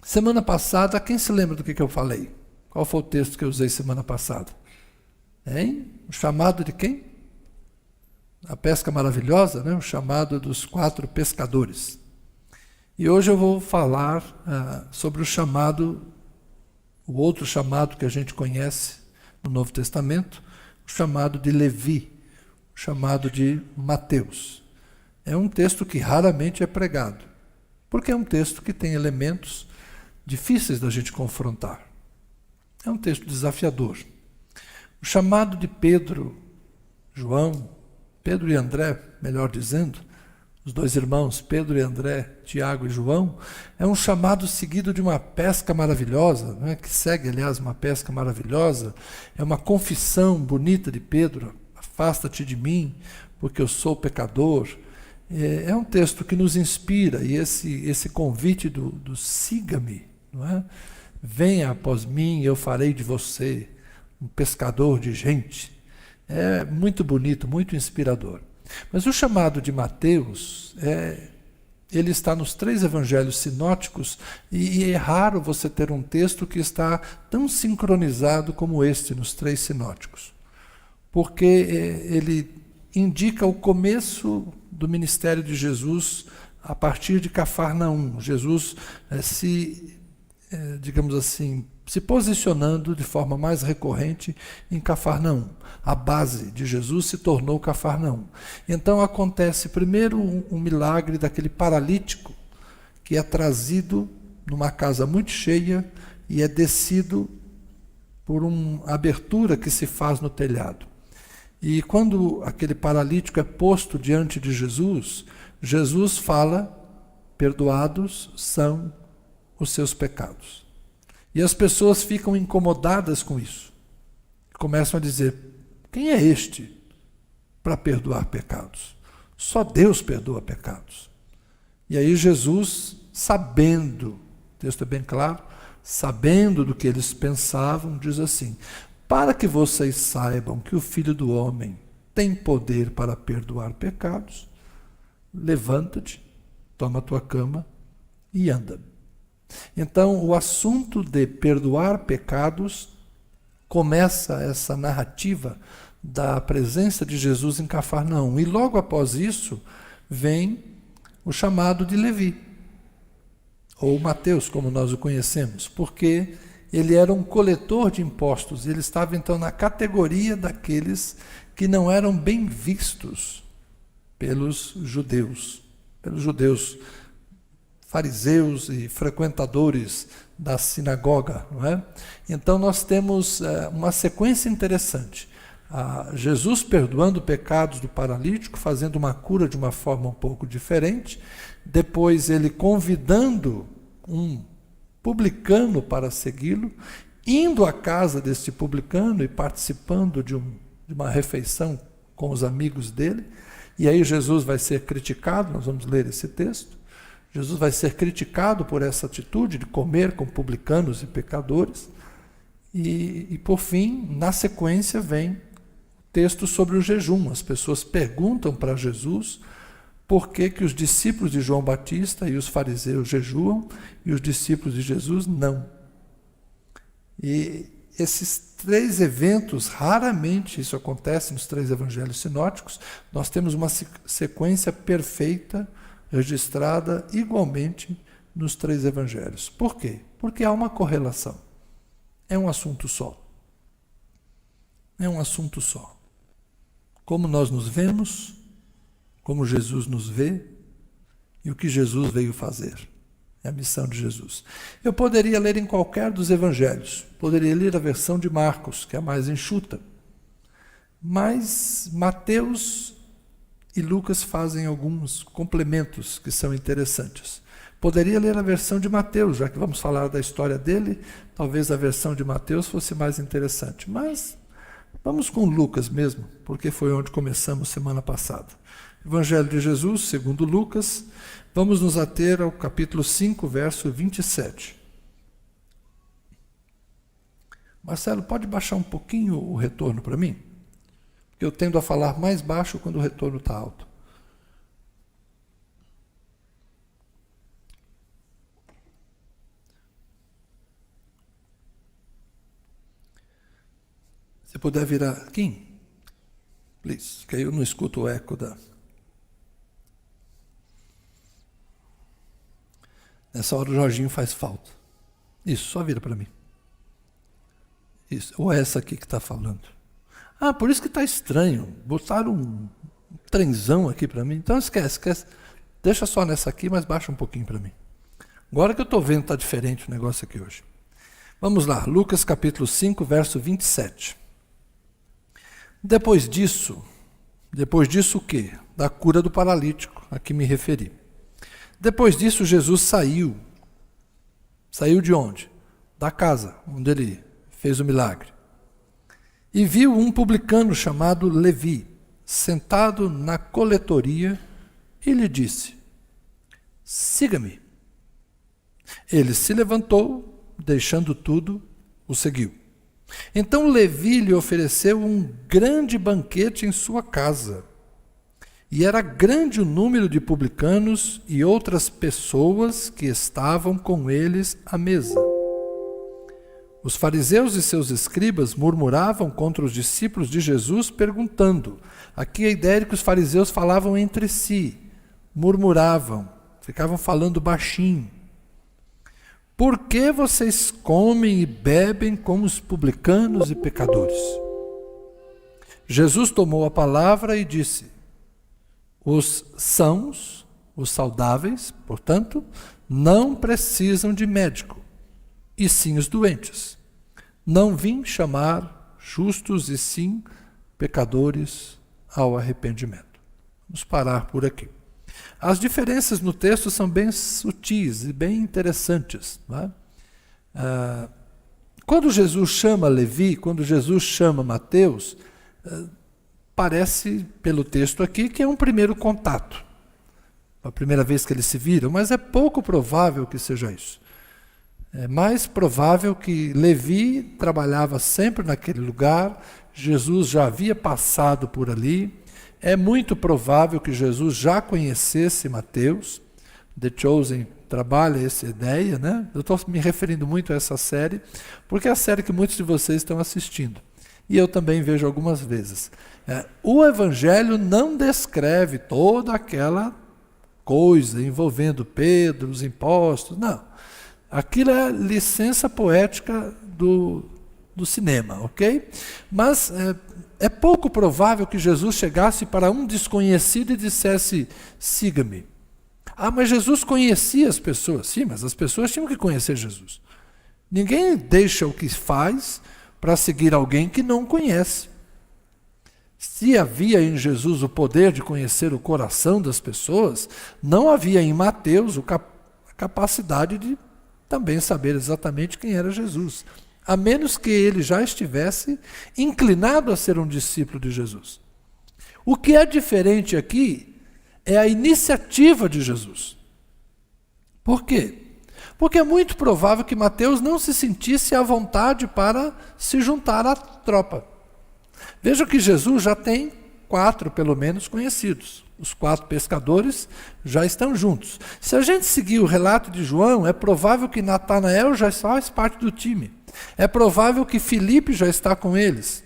Semana passada, quem se lembra do que eu falei? Qual foi o texto que eu usei semana passada? Hein? O chamado de quem? A pesca maravilhosa, né? O chamado dos 4 pescadores. E hoje eu vou falar sobre o outro chamado que a gente conhece no Novo Testamento, o chamado de Levi, o chamado de Mateus. É um texto que raramente é pregado, porque é um texto que tem elementos difíceis da gente confrontar. É um texto desafiador. O chamado de Pedro e André, melhor dizendo, os 2 irmãos, Pedro e André, Tiago e João, é um chamado seguido de uma pesca maravilhosa, né, que segue, aliás, uma pesca maravilhosa, é uma confissão bonita de Pedro, afasta-te de mim, porque eu sou pecador. É um texto que nos inspira, e esse convite do siga-me, não é? Venha após mim, eu farei de você um pescador de gente. É muito bonito, muito inspirador. Mas o chamado de Mateus, ele está nos 3 evangelhos sinóticos, e é raro você ter um texto que está tão sincronizado como este nos 3 sinóticos. Porque ele indica o começo do ministério de Jesus a partir de Cafarnaum. Jesus digamos assim, se posicionando de forma mais recorrente em Cafarnaum. A base de Jesus se tornou Cafarnaum. Então acontece primeiro um milagre daquele paralítico que é trazido numa casa muito cheia e é descido por uma abertura que se faz no telhado. E quando aquele paralítico é posto diante de Jesus, Jesus fala: perdoados são os seus pecados. E as pessoas ficam incomodadas com isso. Começam a dizer: quem é este para perdoar pecados? Só Deus perdoa pecados. E aí Jesus, sabendo, o texto é bem claro, sabendo do que eles pensavam, diz assim: para que vocês saibam que o Filho do Homem tem poder para perdoar pecados, levanta-te, toma a tua cama e anda. Então, o assunto de perdoar pecados começa essa narrativa da presença de Jesus em Cafarnaum. E logo após isso, vem o chamado de Levi, ou Mateus, como nós o conhecemos, porque ele era um coletor de impostos, ele estava então na categoria daqueles que não eram bem vistos pelos judeus fariseus e frequentadores da sinagoga, não é? Então nós temos uma sequência interessante. Jesus perdoando pecados do paralítico, fazendo uma cura de uma forma um pouco diferente, depois ele convidando um publicano para segui-lo, indo à casa deste publicano e participando de uma refeição com os amigos dele, e aí Jesus vai ser criticado, nós vamos ler esse texto. Jesus vai ser criticado por essa atitude de comer com publicanos e pecadores. E por fim, na sequência, vem o texto sobre o jejum. As pessoas perguntam para Jesus por que os discípulos de João Batista e os fariseus jejuam e os discípulos de Jesus não. E esses 3 eventos, raramente isso acontece nos 3 evangelhos sinóticos, nós temos uma sequência perfeita, registrada igualmente nos 3 evangelhos. Por quê? Porque há uma correlação. É um assunto só. É um assunto só. Como nós nos vemos, como Jesus nos vê e o que Jesus veio fazer. É a missão de Jesus. Eu poderia ler em qualquer dos evangelhos. Poderia ler a versão de Marcos, que é a mais enxuta. Mas Mateus e Lucas fazem alguns complementos que são interessantes. Poderia ler a versão de Mateus, já que vamos falar da história dele, talvez a versão de Mateus fosse mais interessante. Mas vamos com Lucas mesmo, porque foi onde começamos semana passada. Evangelho de Jesus, segundo Lucas, vamos nos ater ao capítulo 5, verso 27. Marcelo, pode baixar um pouquinho o retorno para mim? Eu tendo a falar mais baixo quando o retorno está alto. puder virar. Kim, please, que aí eu não escuto o eco da... Nessa hora o Jorginho faz falta. Isso, só vira para mim. Isso, ou é essa aqui que está falando. Ah, por isso que está estranho. Botaram um trenzão aqui para mim. Então esquece. Deixa só nessa aqui, mas baixa um pouquinho para mim. Agora que eu estou vendo que está diferente o negócio aqui hoje. Vamos lá, Lucas capítulo 5, verso 27. Depois disso o quê? Da cura do paralítico, a que me referi. Depois disso, Jesus saiu. Saiu de onde? Da casa, onde ele fez o milagre. E viu um publicano chamado Levi, sentado na coletoria, e lhe disse: siga-me. Ele se levantou, deixando tudo, o seguiu. Então Levi lhe ofereceu um grande banquete em sua casa. E era grande o número de publicanos e outras pessoas que estavam com eles à mesa. Os fariseus e seus escribas murmuravam contra os discípulos de Jesus, perguntando. Aqui a ideia é que os fariseus falavam entre si, murmuravam, ficavam falando baixinho. Por que vocês comem e bebem como os publicanos e pecadores? Jesus tomou a palavra e disse: os sãos, os saudáveis, portanto, não precisam de médico, e sim os doentes. Não vim chamar justos e sim pecadores ao arrependimento. Vamos parar por aqui. As diferenças no texto são bem sutis e bem interessantes. Não é? Quando Jesus chama Levi, quando Jesus chama Mateus, parece, pelo texto aqui, que é um primeiro contato. A primeira vez que eles se viram, mas é pouco provável que seja isso. É mais provável que Levi trabalhava sempre naquele lugar, Jesus já havia passado por ali. É muito provável que Jesus já conhecesse Mateus. The Chosen trabalha essa ideia, né? Eu estou me referindo muito a essa série, porque é a série que muitos de vocês estão assistindo. E eu também vejo algumas vezes. O Evangelho não descreve toda aquela coisa envolvendo Pedro, os impostos, não. Aquilo é licença poética do cinema, ok? Mas é pouco provável que Jesus chegasse para um desconhecido e dissesse: siga-me. Ah, mas Jesus conhecia as pessoas. Sim, mas as pessoas tinham que conhecer Jesus. Ninguém deixa o que faz para seguir alguém que não conhece. Se havia em Jesus o poder de conhecer o coração das pessoas, não havia em Mateus a capacidade de também saber exatamente quem era Jesus, a menos que ele já estivesse inclinado a ser um discípulo de Jesus. O que é diferente aqui é a iniciativa de Jesus. Por quê? Porque é muito provável que Mateus não se sentisse à vontade para se juntar à tropa. Veja que Jesus já tem 4, pelo menos, conhecidos. Os 4 pescadores já estão juntos. Se a gente seguir o relato de João, é provável que Natanael já faz parte do time. É provável que Filipe já está com eles.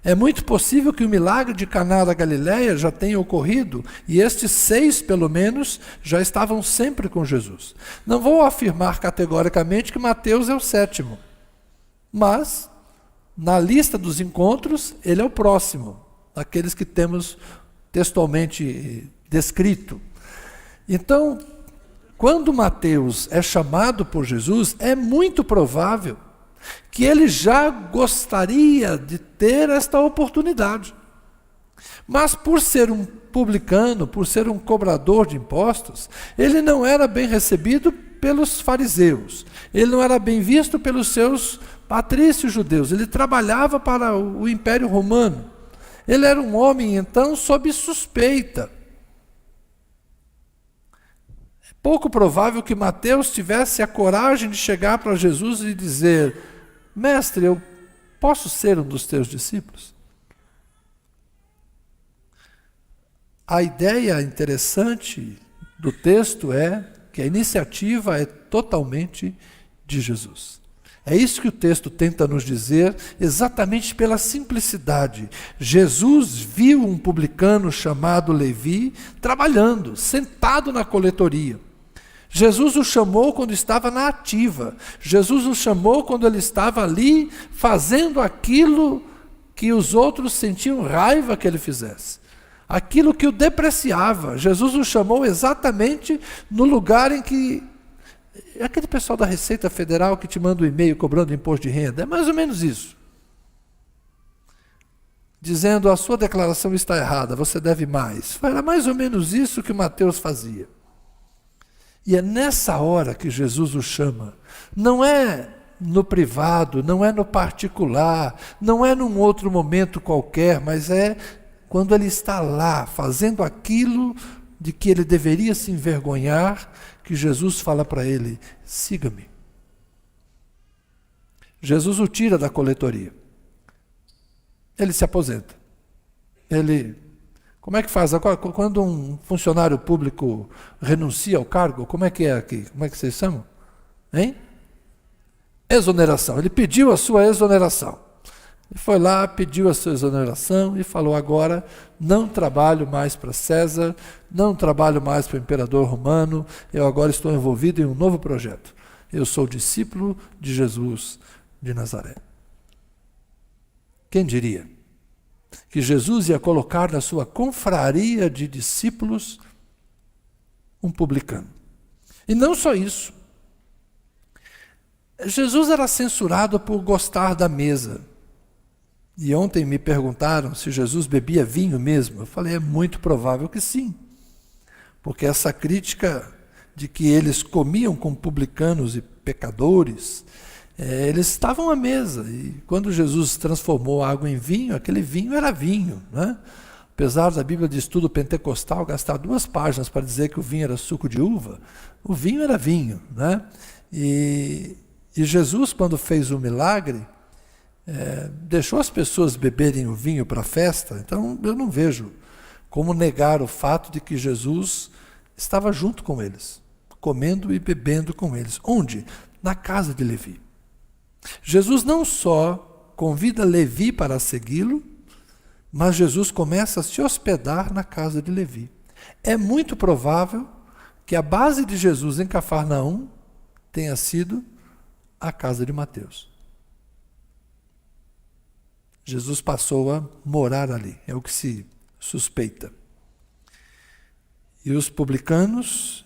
É muito possível que o milagre de Caná da Galileia já tenha ocorrido e estes 6, pelo menos, já estavam sempre com Jesus. Não vou afirmar categoricamente que Mateus é o 7º, mas na lista dos encontros ele é o próximo, daqueles que temos textualmente descrito. Então, quando Mateus é chamado por Jesus, é muito provável que ele já gostaria de ter esta oportunidade. Mas por ser um publicano, por ser um cobrador de impostos, ele não era bem recebido pelos fariseus, ele não era bem visto pelos seus patrícios judeus, ele trabalhava para o Império Romano. Ele era um homem, então, sob suspeita. É pouco provável que Mateus tivesse a coragem de chegar para Jesus e dizer: mestre, eu posso ser um dos teus discípulos? A ideia interessante do texto é que a iniciativa é totalmente de Jesus. É isso que o texto tenta nos dizer, exatamente pela simplicidade. Jesus viu um publicano chamado Levi trabalhando, sentado na coletoria. Jesus o chamou quando estava na ativa. Jesus o chamou quando ele estava ali fazendo aquilo que os outros sentiam raiva que ele fizesse. Aquilo que o depreciava. Jesus o chamou exatamente no lugar em que... Aquele pessoal da Receita Federal que te manda um e-mail cobrando imposto de renda. É mais ou menos isso. Dizendo, a sua declaração está errada, você deve mais. Era mais ou menos isso que o Mateus fazia. E é nessa hora que Jesus o chama. Não é no privado, não é no particular, não é num outro momento qualquer, mas é quando ele está lá, fazendo aquilo de que ele deveria se envergonhar, que Jesus fala para ele, siga-me. Jesus o tira da coletoria. Ele se aposenta. Como é que faz? Quando um funcionário público renuncia ao cargo, como é que é aqui? Como é que vocês chamam? Hein? Exoneração. Ele pediu a sua exoneração. Ele foi lá, pediu a sua exoneração e falou, agora não trabalho mais para César, não trabalho mais para o imperador romano, eu agora estou envolvido em um novo projeto. Eu sou discípulo de Jesus de Nazaré. Quem diria que Jesus ia colocar na sua confraria de discípulos um publicano? E não só isso. Jesus era censurado por gostar da mesa. E ontem me perguntaram se Jesus bebia vinho mesmo. Eu falei, é muito provável que sim. Porque essa crítica de que eles comiam com publicanos e pecadores, eles estavam à mesa. E quando Jesus transformou a água em vinho, aquele vinho era vinho, né? Apesar da Bíblia de Estudo Pentecostal gastar 2 páginas para dizer que o vinho era suco de uva, o vinho era vinho, né? E Jesus, quando fez o milagre, deixou as pessoas beberem o vinho para a festa. Então eu não vejo como negar o fato de que Jesus estava junto com eles, comendo e bebendo com eles. Onde? Na casa de Levi. Jesus não só convida Levi para segui-lo, mas Jesus começa a se hospedar na casa de Levi. É muito provável que a base de Jesus em Cafarnaum tenha sido a casa de Mateus. Jesus passou a morar ali, é o que se suspeita. E os publicanos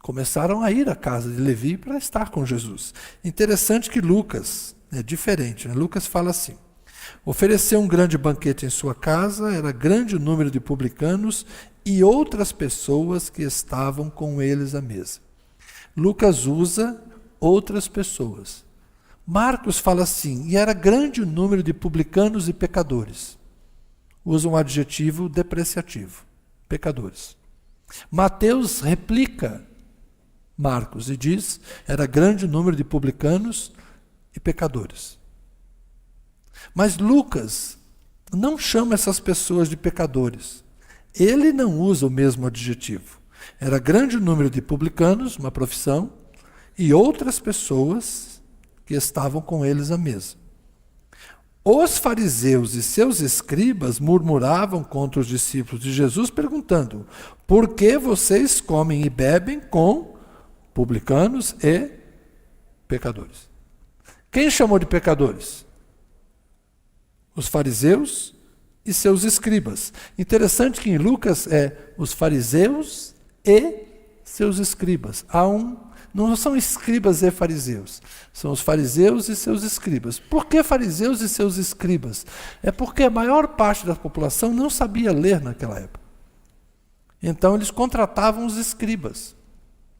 começaram a ir à casa de Levi para estar com Jesus. Interessante que Lucas é diferente, né? Lucas fala assim, ofereceu um grande banquete em sua casa, era grande o número de publicanos e outras pessoas que estavam com eles à mesa. Lucas usa outras pessoas. Marcos fala assim, e era grande o número de publicanos e pecadores. Usa um adjetivo depreciativo, pecadores. Mateus replica Marcos e diz, era grande o número de publicanos e pecadores. Mas Lucas não chama essas pessoas de pecadores. Ele não usa o mesmo adjetivo. Era grande o número de publicanos, uma profissão, e outras pessoas que estavam com eles à mesa. Os fariseus e seus escribas murmuravam contra os discípulos de Jesus, perguntando, por que vocês comem e bebem com publicanos e pecadores? Quem chamou de pecadores? Os fariseus e seus escribas. Interessante que em Lucas é os fariseus e seus escribas. Não são escribas e fariseus, são os fariseus e seus escribas. Por que fariseus e seus escribas? É porque a maior parte da população não sabia ler naquela época. Então eles contratavam os escribas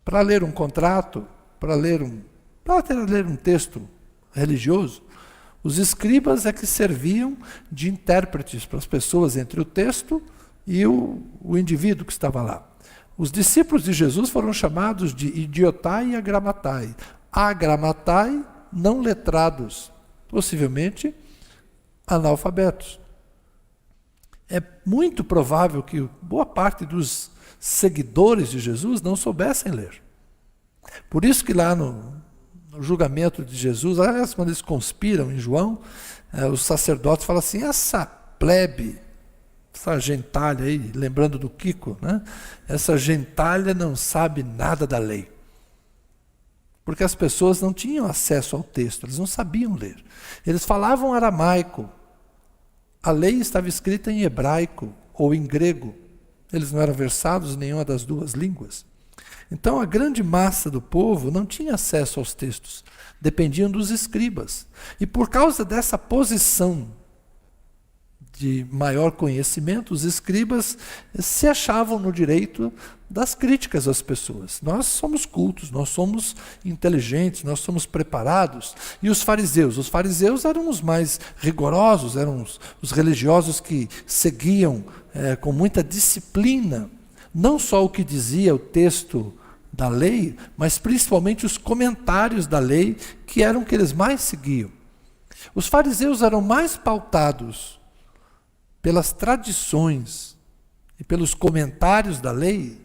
para ler um contrato, para ler um texto religioso. Os escribas é que serviam de intérpretes para as pessoas entre o texto e o indivíduo que estava lá. Os discípulos de Jesus foram chamados de idiotai e agramatai. Agramatai, não letrados, possivelmente analfabetos. É muito provável que boa parte dos seguidores de Jesus não soubessem ler. Por isso que lá no no julgamento de Jesus, aliás, quando eles conspiram em João, os sacerdotes falam assim, essa plebe, essa gentalha aí, lembrando do Kiko, né? Essa gentalha não sabe nada da lei. Porque as pessoas não tinham acesso ao texto, eles não sabiam ler. Eles falavam aramaico, a lei estava escrita em hebraico ou em grego. Eles não eram versados em nenhuma das duas línguas. Então a grande massa do povo não tinha acesso aos textos, dependiam dos escribas. E por causa dessa posição de maior conhecimento, os escribas se achavam no direito das críticas às pessoas. Nós somos cultos, nós somos inteligentes, nós somos preparados. E os fariseus eram os mais rigorosos, eram os religiosos que seguiam com muita disciplina, não só o que dizia o texto da lei, mas principalmente os comentários da lei, que eram o que eles mais seguiam. Os fariseus eram mais pautados pelas tradições e pelos comentários da lei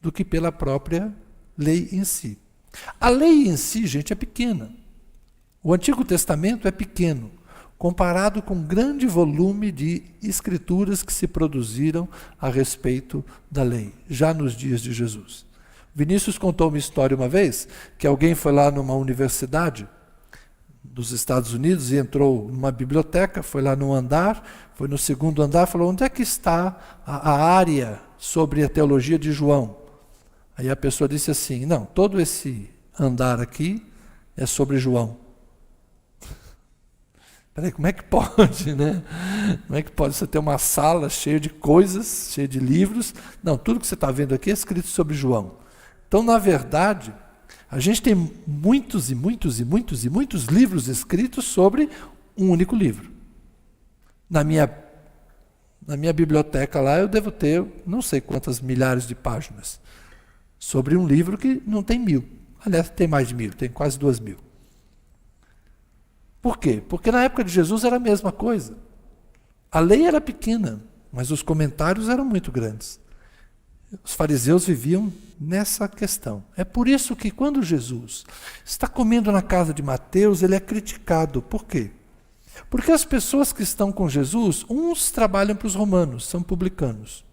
do que pela própria lei em si. A lei em si, gente, é pequena. O Antigo Testamento é pequeno, comparado com o grande volume de escrituras que se produziram a respeito da lei, já nos dias de Jesus. Vinícius contou uma história uma vez, que alguém foi lá numa universidade dos Estados Unidos e entrou numa biblioteca, foi lá no andar, foi no segundo andar, falou, onde é que está a área sobre a teologia de João? Aí a pessoa disse assim, não, todo esse andar aqui é sobre João. Peraí, como é que pode, né? Como é que pode você ter uma sala cheia de coisas, cheia de livros? Não, tudo que você está vendo aqui é escrito sobre João. Então, na verdade, a gente tem muitos livros escritos sobre um único livro. Na minha biblioteca lá, eu devo ter não sei quantas milhares de páginas sobre um livro que não tem 1000. Aliás, tem mais de 1000, tem quase 2000. Por quê? Porque na época de Jesus era a mesma coisa. A lei era pequena, mas os comentários eram muito grandes. Os fariseus viviam nessa questão. É por isso que quando Jesus está comendo na casa de Mateus, ele é criticado. Por quê? Porque as pessoas que estão com Jesus, uns trabalham para os romanos, são publicanos,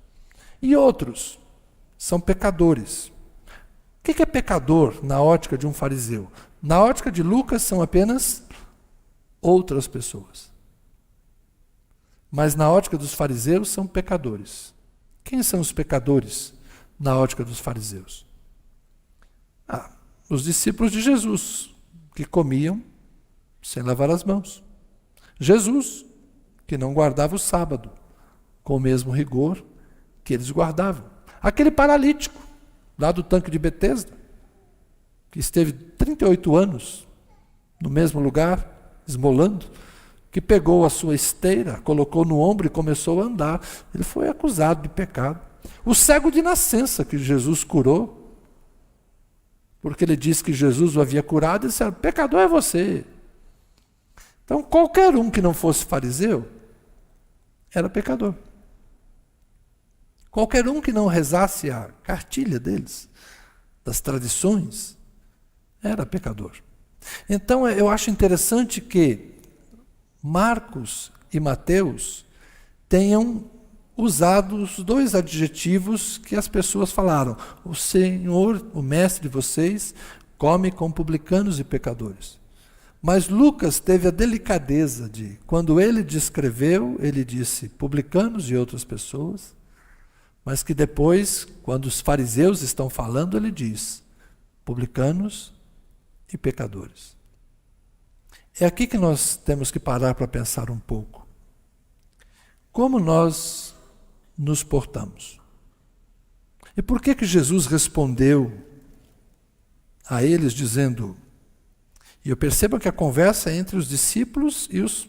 e outros são pecadores. O que é pecador na ótica de um fariseu? Na ótica de Lucas são apenas outras pessoas. Mas na ótica dos fariseus são pecadores. Quem são os pecadores na ótica dos fariseus? Os discípulos de Jesus, que comiam sem lavar as mãos. Jesus, que não guardava o sábado com o mesmo rigor que eles guardavam. Aquele paralítico, lá do tanque de Betesda, que esteve 38 anos no mesmo lugar, esmolando, que pegou a sua esteira, colocou no ombro e começou a andar. Ele foi acusado de pecado. O cego de nascença que Jesus curou, porque ele disse que Jesus o havia curado, ele disse, pecador é você. Então qualquer um que não fosse fariseu, era pecador. Qualquer um que não rezasse a cartilha deles, das tradições, era pecador. Então eu acho interessante que Marcos e Mateus tenham usado os dois adjetivos que as pessoas falaram. O Senhor, o mestre de vocês, come com publicanos e pecadores. Mas Lucas teve a delicadeza de, quando ele descreveu, ele disse publicanos e outras pessoas, mas que depois, quando os fariseus estão falando, ele diz publicanos e pecadores. É aqui que nós temos que parar para pensar um pouco. Como nós nos portamos? E por que Jesus respondeu a eles dizendo, e eu percebo que a conversa é entre os discípulos e os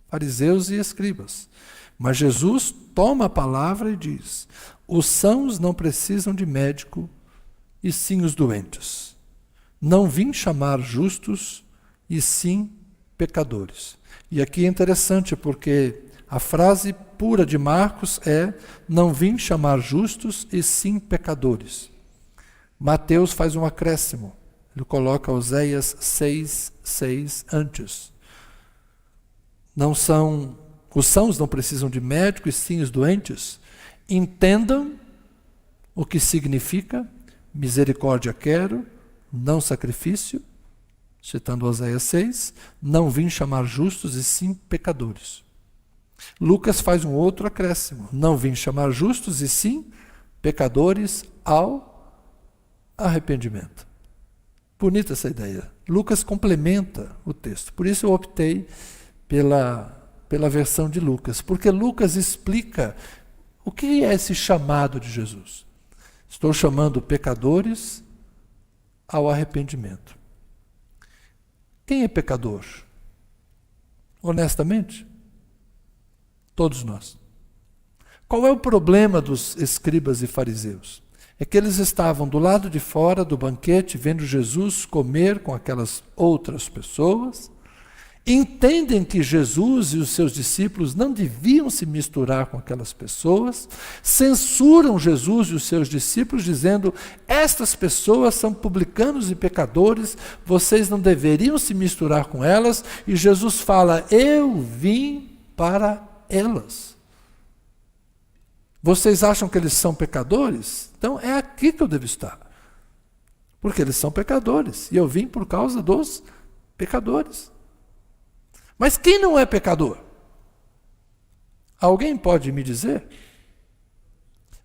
fariseus e escribas, mas Jesus toma a palavra e diz, os sãos não precisam de médico, e sim os doentes. Não vim chamar justos, e sim pecadores. E aqui é interessante porque a frase pura de Marcos é, não vim chamar justos, e sim pecadores. Mateus faz um acréscimo, Ele coloca Oséias 6:6 antes. Os sãos não precisam de médico, e sim os doentes. Entendam o que significa misericórdia quero, não sacrifício, citando Oséias 6, não vim chamar justos e sim pecadores. Lucas faz um outro acréscimo, não vim chamar justos e sim pecadores ao arrependimento. Bonita essa ideia. Lucas complementa o texto, por isso eu optei pela versão de Lucas, porque Lucas explica o que é esse chamado de Jesus. Estou chamando pecadores ao arrependimento. Quem é pecador? Honestamente, todos nós. Qual é o problema dos escribas e fariseus? É que eles estavam do lado de fora do banquete, vendo Jesus comer com aquelas outras pessoas, entendem que Jesus e os seus discípulos não deviam se misturar com aquelas pessoas, censuram Jesus e os seus discípulos, dizendo: estas pessoas são publicanos e pecadores, vocês não deveriam se misturar com elas, e Jesus fala: eu vim para elas. Vocês acham que eles são pecadores? Então é aqui que eu devo estar, porque eles são pecadores, e eu vim por causa dos pecadores. Mas quem não é pecador? Alguém pode me dizer?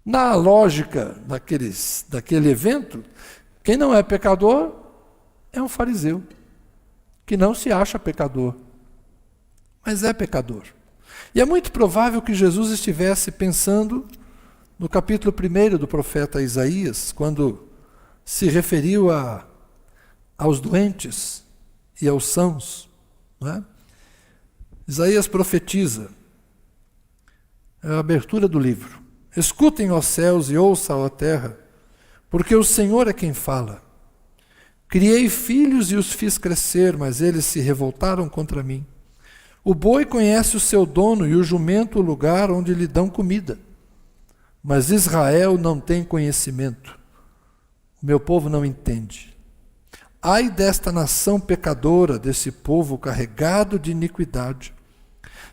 Na lógica daquele evento, quem não é pecador é um fariseu, que não se acha pecador, mas é pecador. E é muito provável que Jesus estivesse pensando no capítulo 1 do profeta Isaías, quando se referiu aos doentes e aos sãos, não é? Isaías profetiza, é a abertura do livro: escutem, ó céus, e ouçam, ó terra, porque o Senhor é quem fala. Criei filhos e os fiz crescer, mas eles se revoltaram contra mim. O boi conhece o seu dono e o jumento o lugar onde lhe dão comida. Mas Israel não tem conhecimento. O meu povo não entende. Ai desta nação pecadora, desse povo carregado de iniquidade.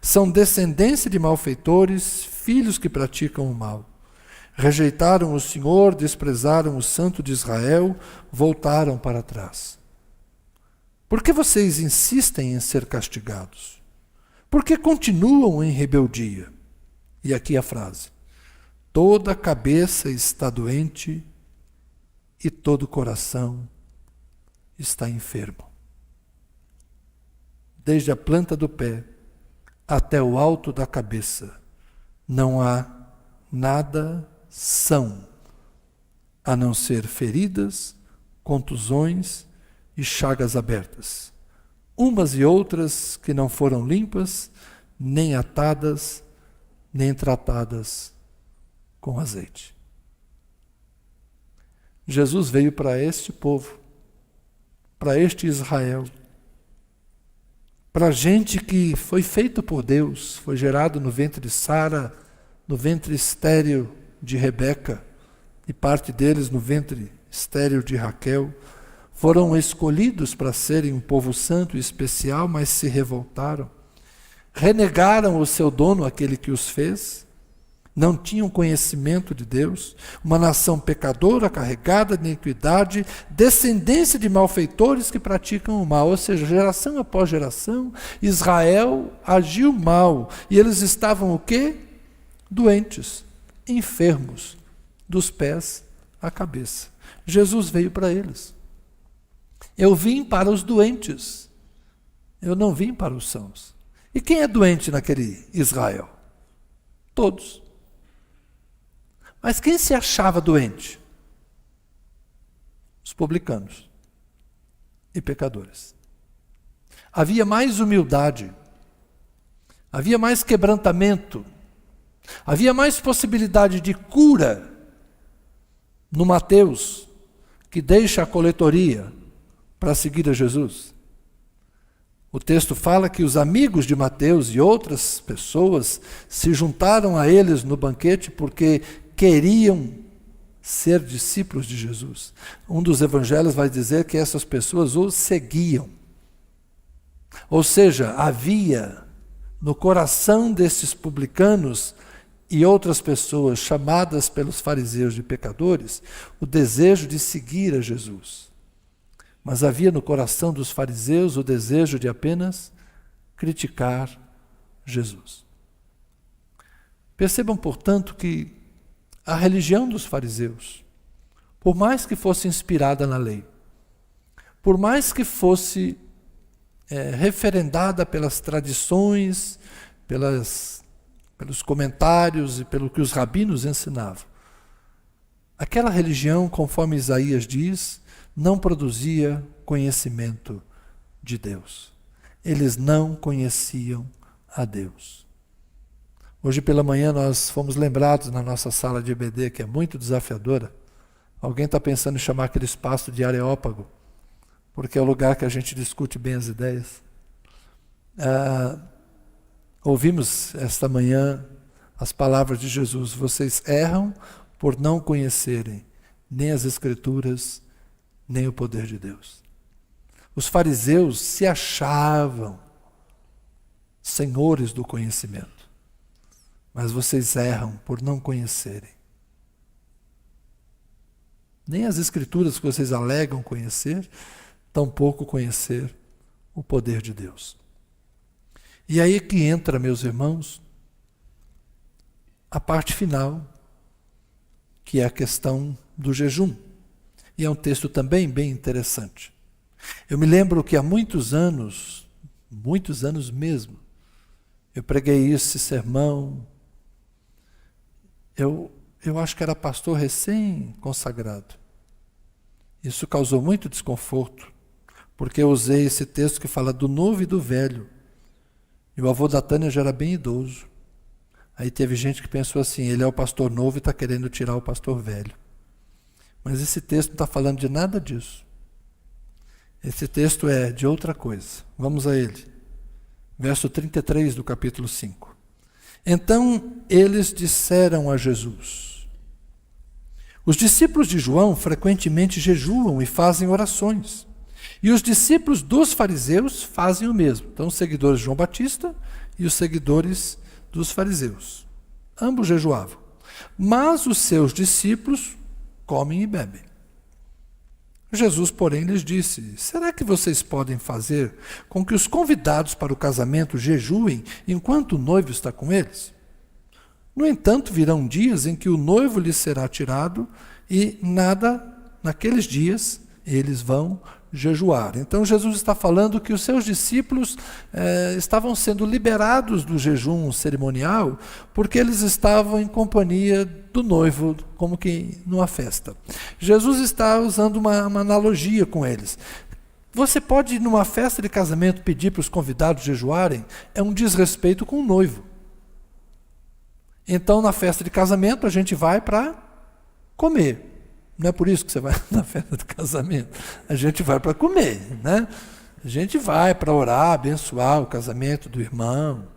São descendência de malfeitores, filhos que praticam o mal. Rejeitaram o Senhor, desprezaram o Santo de Israel, voltaram para trás. Por que vocês insistem em ser castigados? Por que continuam em rebeldia? E aqui a frase: toda cabeça está doente e todo coração está enfermo. Desde a planta do pé até o alto da cabeça, não há nada são, a não ser feridas, contusões e chagas abertas, umas e outras que não foram limpas, nem atadas, nem tratadas com azeite. Jesus veio para este povo, para este Israel, para gente que foi feito por Deus, foi gerado no ventre de Sara, no ventre estéril de Rebeca, e parte deles no ventre estéril de Raquel. Foram escolhidos para serem um povo santo e especial, mas se revoltaram. Renegaram o seu dono, aquele que os fez. Não tinham conhecimento de Deus. Uma nação pecadora, carregada de iniquidade, descendência de malfeitores que praticam o mal. Ou seja, geração após geração, Israel agiu mal. E eles estavam o quê? Doentes, enfermos, dos pés à cabeça. Jesus veio para eles. Eu vim para os doentes. Eu não vim para os sãos. E quem é doente naquele Israel? Todos. Mas quem se achava doente? Os publicanos e pecadores. Havia mais humildade, havia mais quebrantamento, havia mais possibilidade de cura no Mateus, que deixa a coletoria para seguir a Jesus. O texto fala que os amigos de Mateus e outras pessoas se juntaram a eles no banquete porque queriam ser discípulos de Jesus. Um dos evangelhos vai dizer que essas pessoas o seguiam. Ou seja, havia no coração desses publicanos e outras pessoas chamadas pelos fariseus de pecadores o desejo de seguir a Jesus. Mas havia no coração dos fariseus o desejo de apenas criticar Jesus. Percebam, portanto, que a religião dos fariseus, por mais que fosse inspirada na lei, por mais que fosse referendada pelas tradições, pelos comentários e pelo que os rabinos ensinavam, aquela religião, conforme Isaías diz, não produzia conhecimento de Deus. Eles não conheciam a Deus. Hoje pela manhã nós fomos lembrados na nossa sala de EBD, que é muito desafiadora. Alguém está pensando em chamar aquele espaço de Areópago, porque é o lugar que a gente discute bem as ideias. Ouvimos esta manhã as palavras de Jesus: vocês erram por não conhecerem nem as Escrituras, nem o poder de Deus. Os fariseus se achavam senhores do conhecimento, mas vocês erram por não conhecerem nem as Escrituras que vocês alegam conhecer, tampouco conhecer o poder de Deus. E aí que entra, meus irmãos, a parte final, que é a questão do jejum. E é um texto também bem interessante. Eu me lembro que há muitos anos mesmo, eu preguei esse sermão. Eu acho que era pastor recém-consagrado. Isso causou muito desconforto, porque eu usei esse texto que fala do novo e do velho. E o avô da Tânia já era bem idoso. Aí teve gente que pensou assim: ele é o pastor novo e está querendo tirar o pastor velho. Mas esse texto não está falando de nada disso. Esse texto é de outra coisa. Vamos a ele. Verso 33 do capítulo 5. Então eles disseram a Jesus: os discípulos de João frequentemente jejuam e fazem orações, e os discípulos dos fariseus fazem o mesmo. Então, os seguidores de João Batista e os seguidores dos fariseus. Ambos jejuavam. Mas os seus discípulos comem e bebem. Jesus, porém, lhes disse: será que vocês podem fazer com que os convidados para o casamento jejuem enquanto o noivo está com eles? No entanto, virão dias em que o noivo lhes será tirado e naqueles dias eles vão jejuar. Então Jesus está falando que os seus discípulos estavam sendo liberados do jejum cerimonial porque eles estavam em companhia do noivo, como que numa festa. Jesus está usando uma analogia com eles. Você pode, numa festa de casamento, pedir para os convidados jejuarem? É um desrespeito com o noivo. Então, na festa de casamento, a gente vai para comer. Não é por isso que você vai na festa de casamento. A gente vai para comer, né? A gente vai para orar, abençoar o casamento do irmão.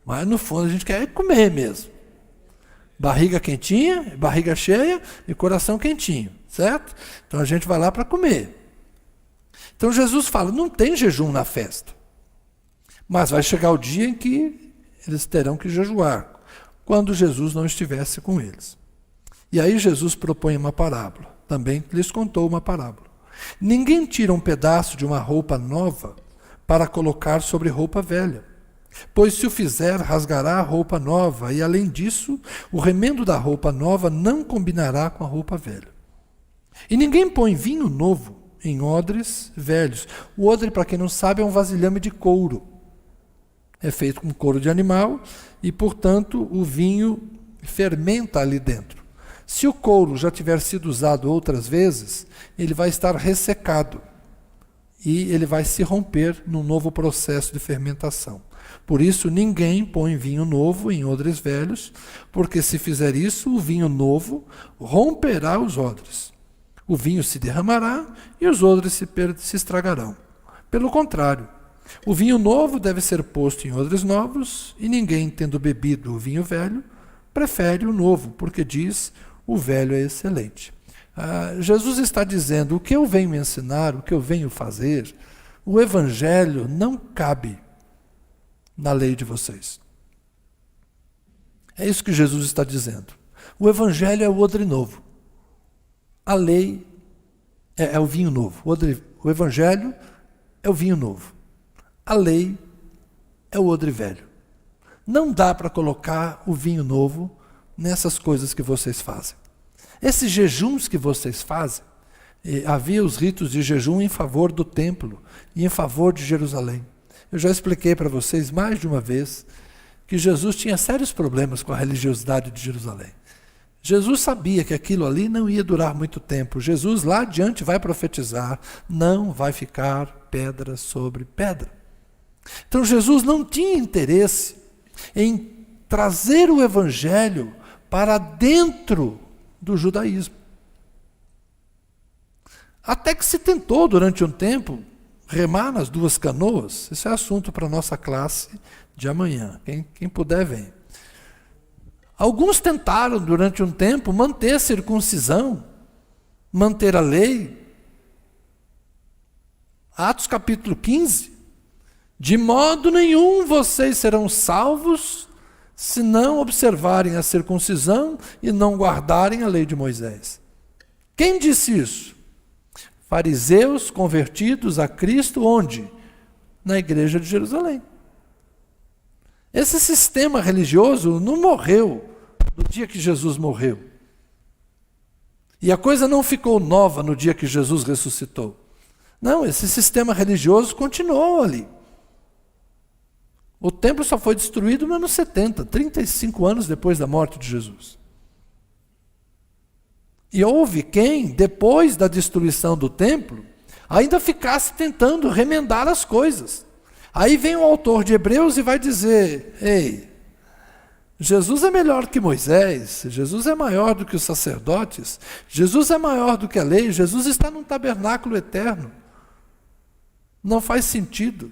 Mas, no fundo, a gente quer comer mesmo. Barriga quentinha, barriga cheia e coração quentinho, certo? Então, a gente vai lá para comer. Então, Jesus fala: não tem jejum na festa. Mas vai chegar o dia em que eles terão que jejuar, quando Jesus não estivesse com eles. E aí Jesus propõe uma parábola, também lhes contou uma parábola. Ninguém tira um pedaço de uma roupa nova para colocar sobre roupa velha, pois se o fizer, rasgará a roupa nova, e além disso, o remendo da roupa nova não combinará com a roupa velha. E ninguém põe vinho novo em odres velhos. O odre, para quem não sabe, é um vasilhame de couro. É feito com couro de animal e, portanto, o vinho fermenta ali dentro. Se o couro já tiver sido usado outras vezes, ele vai estar ressecado e ele vai se romper num novo processo de fermentação. Por isso, ninguém põe vinho novo em odres velhos, porque se fizer isso, o vinho novo romperá os odres. O vinho se derramará e os odres se estragarão. Pelo contrário, o vinho novo deve ser posto em odres novos, e ninguém, tendo bebido o vinho velho, prefere o novo, porque diz: o velho é excelente. Jesus está dizendo, o que eu venho ensinar, o que eu venho fazer, o evangelho não cabe na lei de vocês. É isso que Jesus está dizendo. O evangelho é o odre novo. A lei é o vinho novo. O evangelho é o vinho novo. A lei é o odre velho. Não dá para colocar o vinho novo nessas coisas que vocês fazem. Esses jejuns que vocês fazem, havia os ritos de jejum em favor do templo e em favor de Jerusalém. Eu já expliquei para vocês mais de uma vez que Jesus tinha sérios problemas com a religiosidade de Jerusalém. Jesus sabia que aquilo ali não ia durar muito tempo. Jesus lá adiante vai profetizar, não vai ficar pedra sobre pedra. Então Jesus não tinha interesse em trazer o evangelho para dentro do judaísmo. Até que se tentou durante um tempo remar nas duas canoas. Esse é assunto para a nossa classe de amanhã. Quem puder, vem. Alguns tentaram durante um tempo manter a circuncisão, manter a lei. Atos capítulo 15. De modo nenhum vocês serão salvos se não observarem a circuncisão e não guardarem a lei de Moisés. Quem disse isso? Fariseus convertidos a Cristo onde? Na igreja de Jerusalém. Esse sistema religioso não morreu no dia que Jesus morreu. E a coisa não ficou nova no dia que Jesus ressuscitou. Não, esse sistema religioso continuou ali. O templo só foi destruído no ano 70, 35 anos depois da morte de Jesus. E houve quem, depois da destruição do templo, ainda ficasse tentando remendar as coisas. Aí vem o autor de Hebreus e vai dizer, ei, Jesus é melhor que Moisés, Jesus é maior do que os sacerdotes, Jesus é maior do que a lei, Jesus está num tabernáculo eterno. Não faz sentido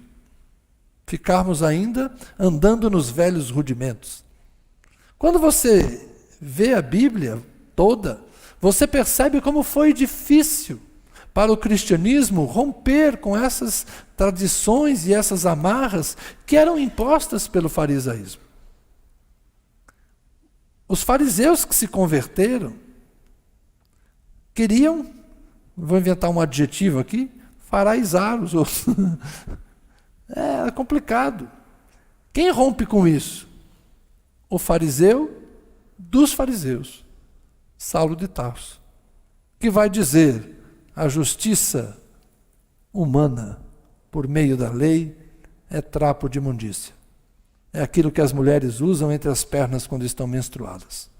ficarmos ainda andando nos velhos rudimentos. Quando você vê a Bíblia toda, você percebe como foi difícil para o cristianismo romper com essas tradições e essas amarras que eram impostas pelo farisaísmo. Os fariseus que se converteram queriam, vou inventar um adjetivo aqui, faraizar os outros. É complicado. Quem rompe com isso? O fariseu dos fariseus, Saulo de Tarso, que vai dizer a justiça humana por meio da lei é trapo de imundícia. É aquilo que as mulheres usam entre as pernas quando estão menstruadas.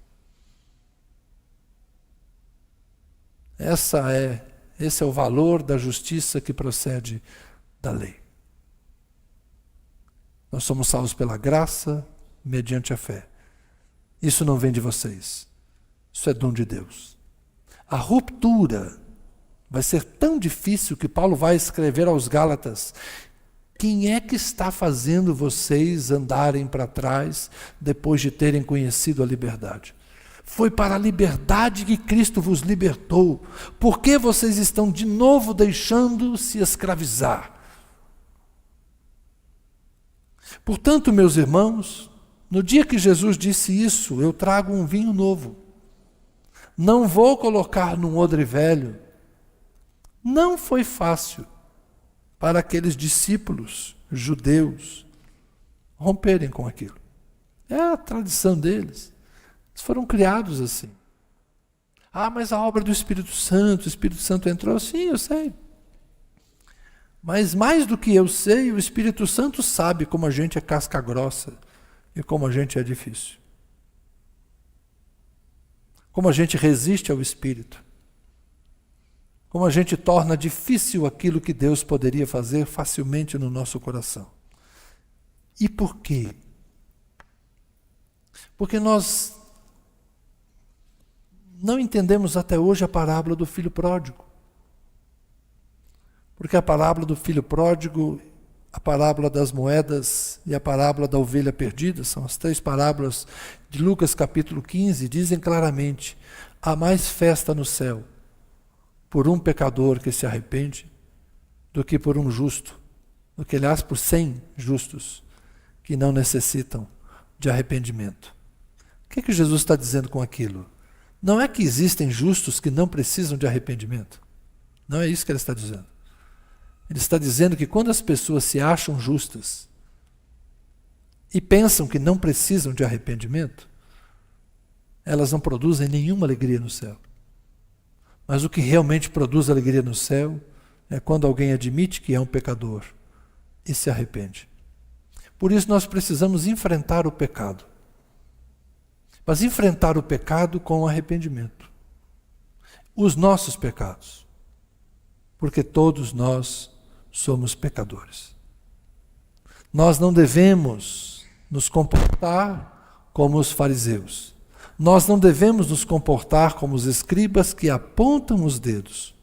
Esse é o valor da justiça que procede da lei. Nós somos salvos pela graça, mediante a fé. Isso não vem de vocês. Isso é dom de Deus. A ruptura vai ser tão difícil que Paulo vai escrever aos Gálatas: quem é que está fazendo vocês andarem para trás depois de terem conhecido a liberdade? Foi para a liberdade que Cristo vos libertou. Por que vocês estão de novo deixando-se escravizar? Portanto, meus irmãos, no dia que Jesus disse isso, eu trago um vinho novo. Não vou colocar num odre velho. Não foi fácil para aqueles discípulos judeus romperem com aquilo. É a tradição deles. Eles foram criados assim. Ah, mas a obra do Espírito Santo, o Espírito Santo entrou? Sim, eu sei. Mas mais do que eu sei, o Espírito Santo sabe como a gente é casca grossa e como a gente é difícil. Como a gente resiste ao Espírito. Como a gente torna difícil aquilo que Deus poderia fazer facilmente no nosso coração. E por quê? Porque nós não entendemos até hoje a parábola do filho pródigo. Porque a parábola do filho pródigo, a parábola das moedas e a parábola da ovelha perdida, são as três parábolas de Lucas capítulo 15, dizem claramente: há mais festa no céu por um pecador que se arrepende do que por um justo, do que, aliás, por 100 justos que não necessitam de arrependimento. O que Jesus está dizendo com aquilo? Não é que existem justos que não precisam de arrependimento. Não é isso que ele está dizendo. Ele está dizendo que quando as pessoas se acham justas e pensam que não precisam de arrependimento, elas não produzem nenhuma alegria no céu. Mas o que realmente produz alegria no céu é quando alguém admite que é um pecador e se arrepende. Por isso nós precisamos enfrentar o pecado. Mas enfrentar o pecado com arrependimento. Os nossos pecados. Porque todos nós somos pecadores. Nós não devemos nos comportar como os fariseus. Nós não devemos nos comportar como os escribas que apontam os dedos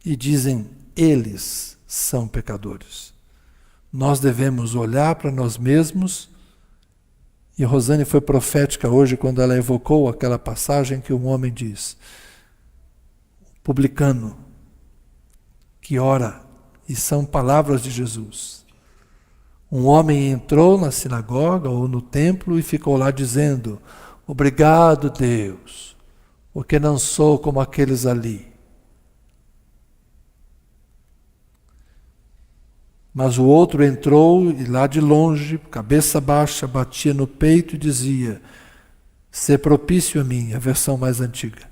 e dizem, eles são pecadores. Nós devemos olhar para nós mesmos, e Rosane foi profética hoje quando ela evocou aquela passagem que um homem diz, publicano, que ora, e são palavras de Jesus. Um homem entrou na sinagoga ou no templo e ficou lá dizendo, obrigado, Deus, porque não sou como aqueles ali. Mas o outro entrou e lá de longe, cabeça baixa, batia no peito e dizia, sê propício a mim, a versão mais antiga.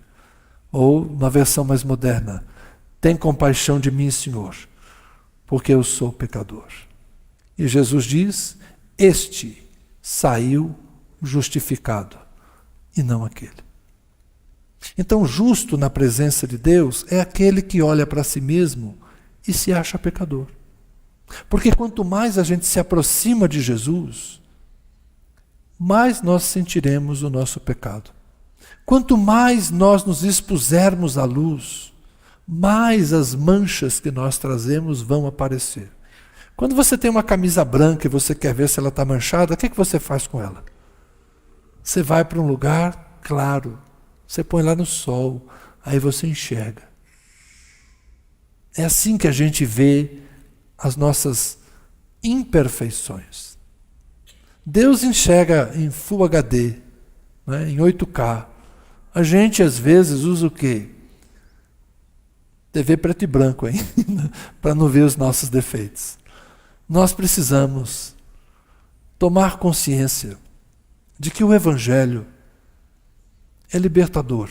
Ou, na versão mais moderna, tem compaixão de mim, Senhor, porque eu sou pecador. E Jesus diz, este saiu justificado, e não aquele. Então, justo na presença de Deus é aquele que olha para si mesmo e se acha pecador. Porque quanto mais a gente se aproxima de Jesus, mais nós sentiremos o nosso pecado. Quanto mais nós nos expusermos à luz, mais as manchas que nós trazemos vão aparecer. Quando você tem uma camisa branca e você quer ver se ela está manchada, o que você faz com ela? Você vai para um lugar claro, você põe lá no sol, aí você enxerga. É assim que a gente vê as nossas imperfeições. Deus enxerga em Full HD, né, em 8K. A gente às vezes usa o quê? TV preto e branco ainda, para não ver os nossos defeitos. Nós precisamos tomar consciência de que o Evangelho é libertador.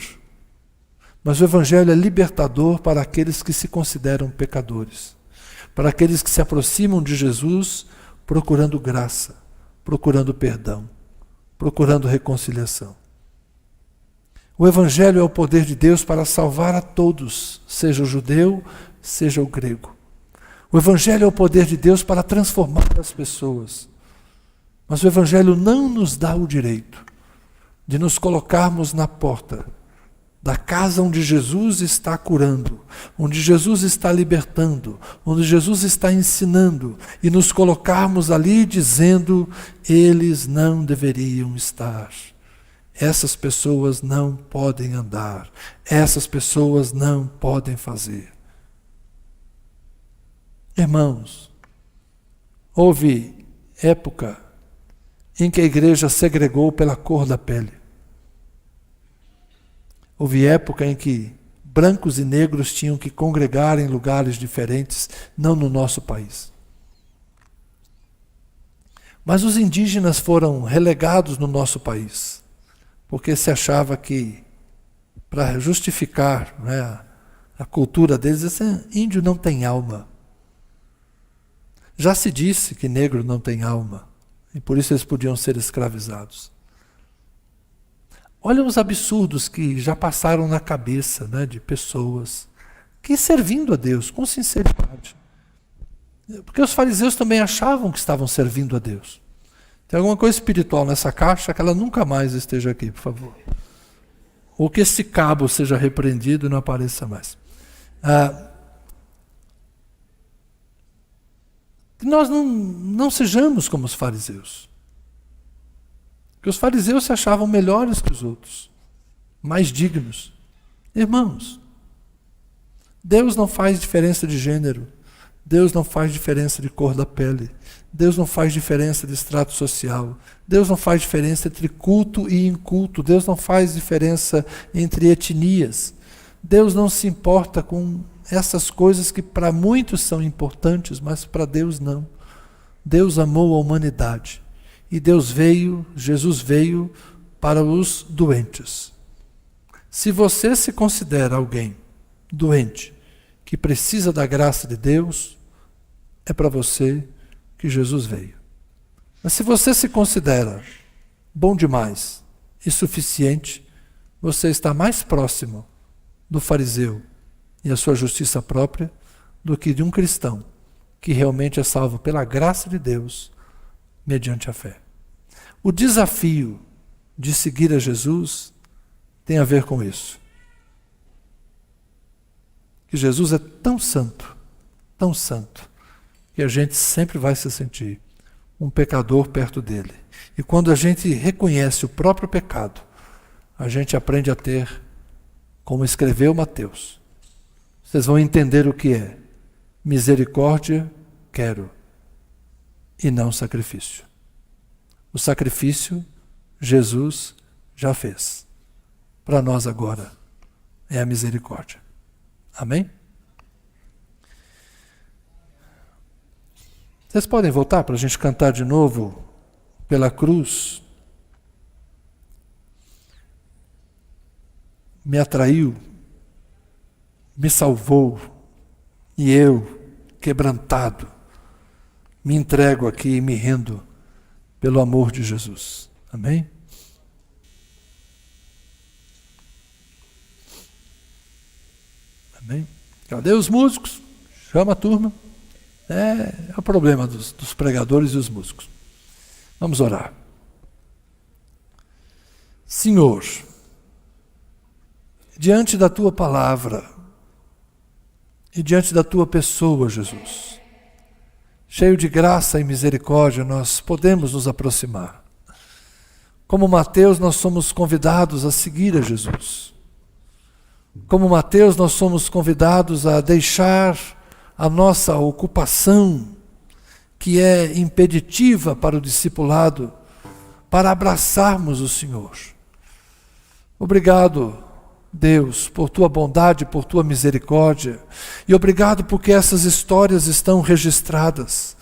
Mas o Evangelho é libertador para aqueles que se consideram pecadores. Para aqueles que se aproximam de Jesus procurando graça, procurando perdão, procurando reconciliação. O Evangelho é o poder de Deus para salvar a todos, seja o judeu, seja o grego. O Evangelho é o poder de Deus para transformar as pessoas. Mas o Evangelho não nos dá o direito de nos colocarmos na porta da casa onde Jesus está curando, onde Jesus está libertando, onde Jesus está ensinando, e nos colocarmos ali dizendo, eles não deveriam estar. Essas pessoas não podem andar, essas pessoas não podem fazer. Irmãos, houve época em que a igreja segregou pela cor da pele. Houve época em que brancos e negros tinham que congregar em lugares diferentes, não no nosso país. Mas os indígenas foram relegados no nosso país, porque se achava que, para justificar, né, a cultura deles, esse índio não tem alma. Já se disse que negro não tem alma, e por isso eles podiam ser escravizados. Olha os absurdos que já passaram na cabeça, né, de pessoas que servindo a Deus com sinceridade. Porque os fariseus também achavam que estavam servindo a Deus. Tem alguma coisa espiritual nessa caixa que ela nunca mais esteja aqui, por favor. Ou que esse cabo seja repreendido e não apareça mais. Que nós não sejamos como os fariseus. Porque os fariseus se achavam melhores que os outros. mais dignos. Irmãos, Deus não faz diferença de gênero, Deus não faz diferença de cor da pele, Deus não faz diferença de extrato social, Deus não faz diferença entre culto e inculto, Deus não faz diferença entre etnias. Deus não se importa com essas coisas que para muitos são importantes, mas para Deus não. Deus amou a humanidade e Jesus veio para os doentes. Se você se considera alguém doente, que precisa da graça de Deus, é para você que Jesus veio. Mas se você se considera bom demais e suficiente, você está mais próximo do fariseu e a sua justiça própria do que de um cristão que realmente é salvo pela graça de Deus mediante a fé. O desafio de seguir a Jesus tem a ver com isso. Que Jesus é tão santo, que a gente sempre vai se sentir um pecador perto dele. E quando a gente reconhece o próprio pecado, a gente aprende a ter, como escreveu Mateus, vocês vão entender o que é misericórdia, quero, e não sacrifício. O sacrifício, Jesus já fez. Para nós agora é a misericórdia. Amém? Vocês podem voltar para a gente cantar de novo pela cruz. Me atraiu, me salvou, e eu, quebrantado, me entrego aqui e me rendo pelo amor de Jesus. Amém? Amém? Cadê os músicos? Chama a turma. É o problema dos pregadores e os músicos. Vamos orar. Senhor, diante da Tua palavra e diante da Tua pessoa, Jesus, cheio de graça e misericórdia, nós podemos nos aproximar. Como Mateus, nós somos convidados a seguir a Jesus. Como Mateus, nós somos convidados a deixar a nossa ocupação, que é impeditiva para o discipulado, para abraçarmos o Senhor. Obrigado, Deus, por Tua bondade, por Tua misericórdia, e obrigado porque essas histórias estão registradas,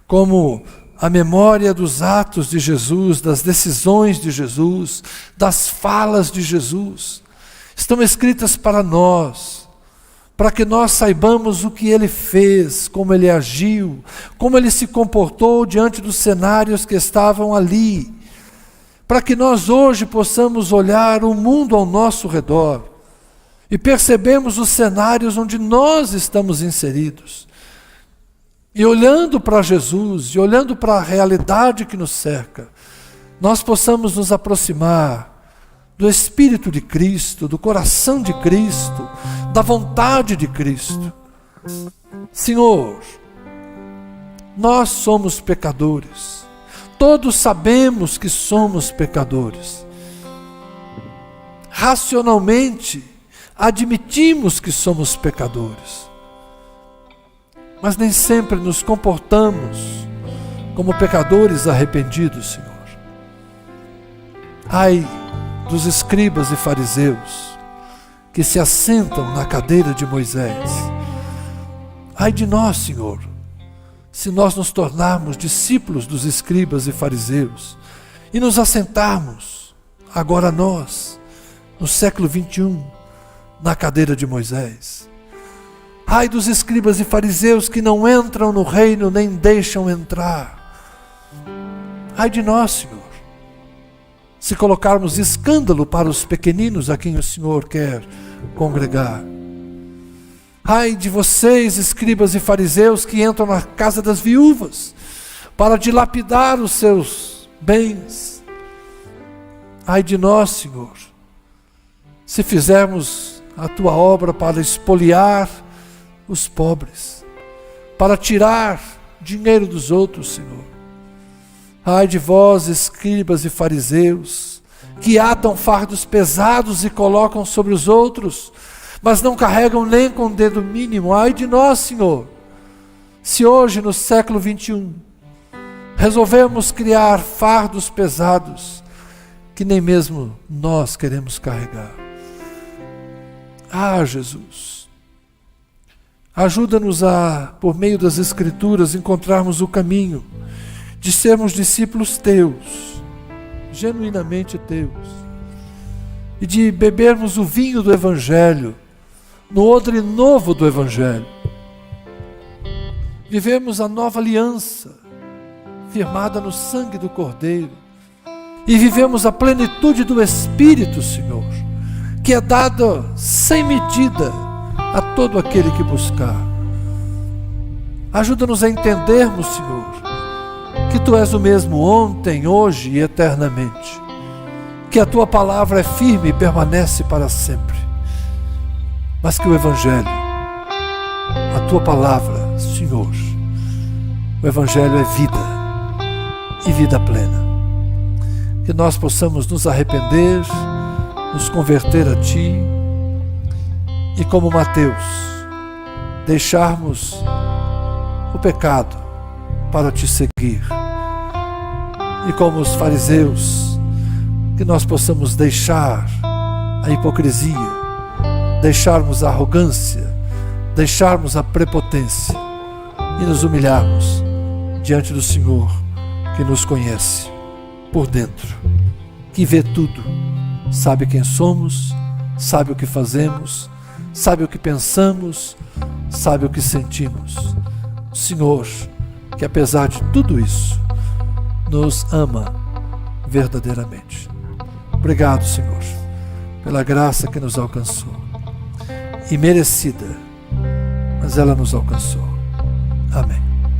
como a memória dos atos de Jesus, das decisões de Jesus, das falas de Jesus, estão escritas para nós, para que nós saibamos o que Ele fez, como Ele agiu, como Ele se comportou diante dos cenários que estavam ali, para que nós hoje possamos olhar o mundo ao nosso redor e percebemos os cenários onde nós estamos inseridos. E olhando para Jesus, e olhando para a realidade que nos cerca, nós possamos nos aproximar do Espírito de Cristo, do coração de Cristo, da vontade de Cristo. Senhor, nós somos pecadores. Todos sabemos que somos pecadores. Racionalmente, admitimos que somos pecadores. Mas nem sempre nos comportamos como pecadores arrependidos, Senhor. Ai dos escribas e fariseus que se assentam na cadeira de Moisés. Ai de nós, Senhor, se nós nos tornarmos discípulos dos escribas e fariseus e nos assentarmos, agora nós, no século 21, na cadeira de Moisés. Ai dos escribas e fariseus que não entram no reino nem deixam entrar. Ai de nós, Senhor, se colocarmos escândalo para os pequeninos a quem o Senhor quer congregar. Ai de vocês, escribas e fariseus, que entram na casa das viúvas para dilapidar os seus bens. Ai de nós, Senhor, se fizermos a Tua obra para espoliar os pobres, para tirar dinheiro dos outros, Senhor. Ai de vós, escribas e fariseus, que atam fardos pesados e colocam sobre os outros, mas não carregam nem com o dedo mínimo. Ai de nós, Senhor, se hoje, no século 21, resolvemos criar fardos pesados que nem mesmo nós queremos carregar. Ah, Jesus, ajuda-nos a, por meio das Escrituras, encontrarmos o caminho de sermos discípulos teus, genuinamente teus, e de bebermos o vinho do Evangelho, no odre novo do Evangelho. Vivemos a nova aliança, firmada no sangue do Cordeiro, e vivemos a plenitude do Espírito, Senhor, que é dada sem medida a todo aquele que buscar. Ajuda-nos a entendermos, Senhor, que Tu és o mesmo ontem, hoje e eternamente, que a Tua palavra é firme e permanece para sempre, mas que o Evangelho, a Tua palavra, Senhor, o Evangelho é vida e vida plena. Que nós possamos nos arrepender, nos converter a Ti e, como Mateus, deixarmos o pecado para Te seguir. E como os fariseus, que nós possamos deixar a hipocrisia, deixarmos a arrogância, deixarmos a prepotência e nos humilharmos diante do Senhor, que nos conhece por dentro, que vê tudo, sabe quem somos, sabe o que fazemos, sabe o que pensamos, sabe o que sentimos. Senhor, que apesar de tudo isso, nos ama verdadeiramente. Obrigado, Senhor, pela graça que nos alcançou, imerecida, mas ela nos alcançou. Amém.